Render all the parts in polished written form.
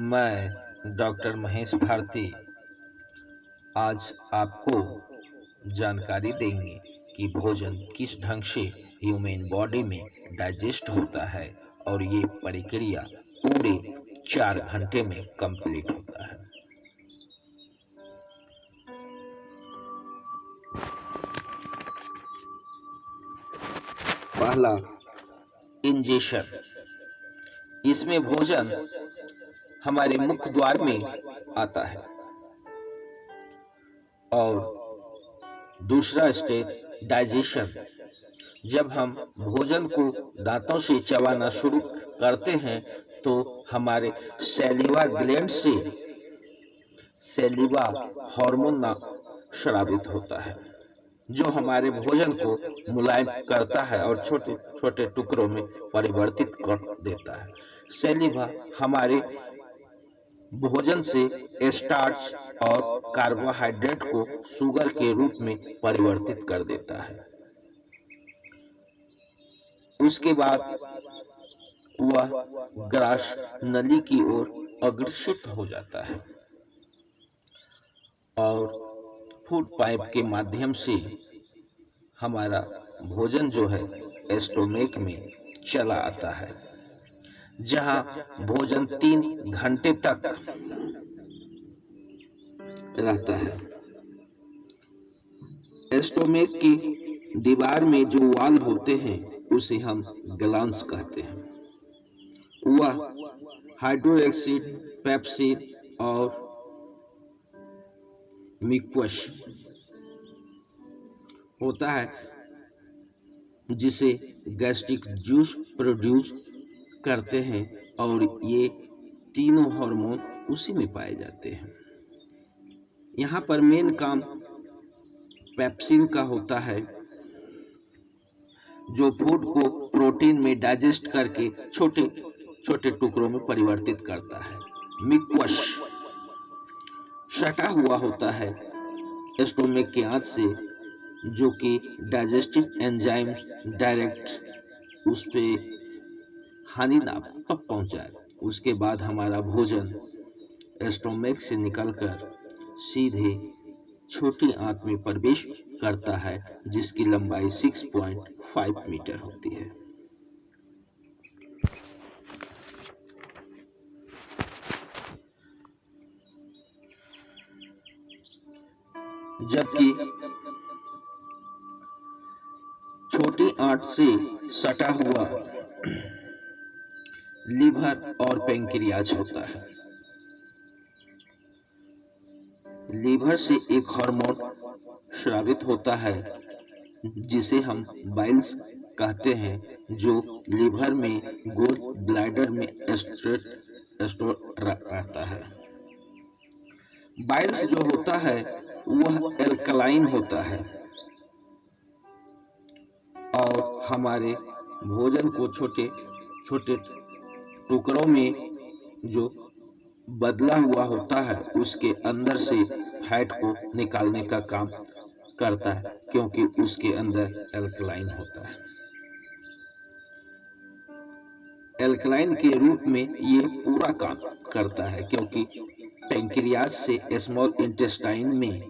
मैं डॉक्टर महेश भारती आज आपको जानकारी देंगे कि भोजन किस ढंग से ह्यूमन बॉडी में डाइजेस्ट होता है और ये प्रक्रिया पूरे 4 घंटे में कंप्लीट होता है। पहला, इंजेशन। इसमें भोजन हमारे मुख द्वार में आता है और दूसरा स्टेप, डाइजेशन। जब हम भोजन को दांतों से चबाना शुरू करते हैं तो हमारे सैलिवा ग्लैंड से सैलिवा हार्मोन स्रावित होता है जो हमारे भोजन को मुलायम करता है और छोटे छोटे टुकड़ों में परिवर्तित कर देता है। सैलिवा हमारे भोजन से स्टार्च और कार्बोहाइड्रेट को शुगर के रूप में परिवर्तित कर देता है। उसके बाद वह ग्रास नली की ओर अग्रसित हो जाता है और फूड पाइप के माध्यम से हमारा भोजन जो है स्टोमेक में चला आता है, जहां भोजन 3 घंटे तक रहता है। स्टोमेक की दीवार में जो वाल होते हैं उसे हम ग्लांस कहते हैं। वह हाइड्रोक्सिड, पेप्सिन और मिक्वस होता है जिसे गैस्ट्रिक जूस प्रोड्यूस करते हैं और ये तीनों हार्मोन उसी में पाए जाते हैं। यहाँ पर मेन काम पेप्सिन का होता है जो फूड को प्रोटीन में डाइजेस्ट करके छोटे छोटे टुकड़ों में परिवर्तित करता है। मिक्वस सटा हुआ होता है स्टोमेक के अंत से, जो कि डाइजेस्टिव एंजाइम्स डायरेक्ट उस पे हानि ना पहुंचाए। उसके बाद हमारा भोजन स्टोमेक से निकलकर सीधे छोटी आंत में प्रवेश करता है जिसकी लंबाई 6.5 मीटर होती है। जबकि छोटी आंत से सटा हुआ लीवर और पैंक्रियाज होता है। लीवर से एक हार्मोन स्रावित होता है जिसे हम बाइल्स कहते हैं, जो लीवर में गोल ब्लैडर में स्टोर रहता है। बाइल्स जो होता है वह एल्कलाइन होता है और हमारे भोजन को छोटे छोटे टुकड़ों में जो बदला हुआ होता है उसके अंदर से फैट को निकालने का काम करता है, क्योंकि उसके अंदर एल्कलाइन होता है। एल्कलाइन के रूप में ये पूरा काम करता है, क्योंकि पैंक्रियाज से स्मॉल इंटेस्टाइन में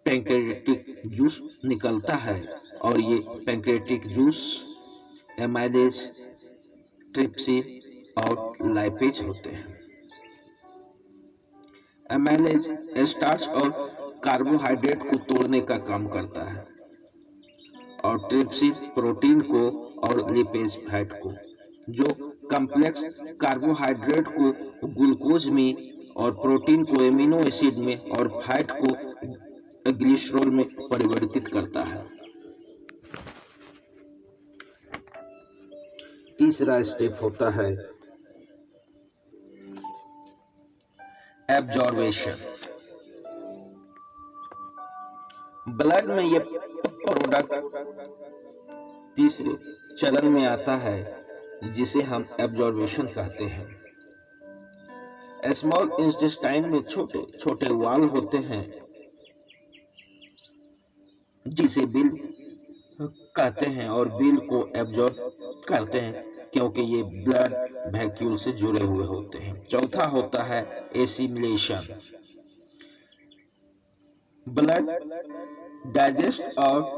पैंक्रेटिक जूस निकलता है और ये पैंक्रेटिक जूस एमाइलेज, ट्रिप्सिन और लाइपेज होते हैं। एमाइलेज स्टार्च और कार्बोहाइड्रेट को तोड़ने का काम करता है और ट्रिप्सिन प्रोटीन को और लिपेज फैट को, जो कॉम्प्लेक्स कार्बोहाइड्रेट को ग्लूकोज में और प्रोटीन को एमिनो एसिड में और फैट को ग्लिसरॉल में परिवर्तित करता है। तीसरा स्टेप होता है एब्जॉर्बेशन। ब्लड में ये प्रोडक्ट तीसरे चरण में आता है जिसे हम एब्जॉर्बेशन कहते हैं। स्मॉल इंटेस्टाइन में छोटे छोटे वाल होते हैं जिसे बिल कहते हैं और बिल को एब्जॉर्ब करते हैं क्योंकि ये ब्लड वैक्यूल से जुड़े हुए होते हैं। चौथा होता है एसिमिलेशन। ब्लड डाइजेस्ट और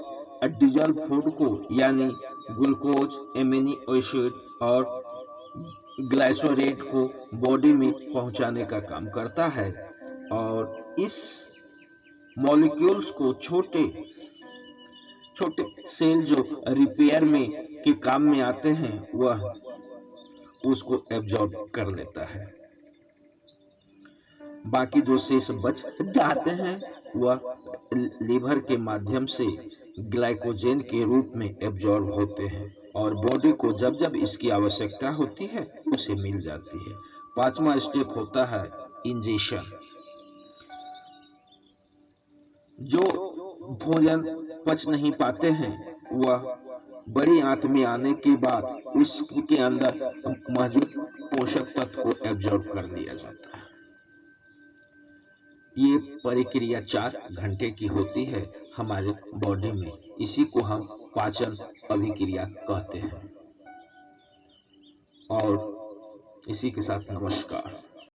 डिजॉल्व फूड को यानी ग्लूकोज, एमिनो एसिड और ग्लाइसोरेट को बॉडी में पहुंचाने का काम करता है और इस मॉलिक्यूल्स को छोटे छोटे सेल जो रिपेयर में के काम में आते हैं वह उसको एब्जॉर्ब कर लेता है। बाकी जो शेष बच जाते हैं वह लीवर के माध्यम से ग्लाइकोजन के रूप में एब्जॉर्ब होते हैं और बॉडी को जब जब इसकी आवश्यकता होती है उसे मिल जाती है। पांचवा स्टेप होता है इंजेक्शन। जो भोजन पच नहीं पाते हैं वह बड़ी आंत में आने के बाद उसके अंदर मौजूद पोषक तत्व को एब्जॉर्ब कर लिया जाता है। ये प्रक्रिया 4 घंटे की होती है हमारे बॉडी में। इसी को हम पाचन अभिक्रिया कहते हैं। और इसी के साथ नमस्कार।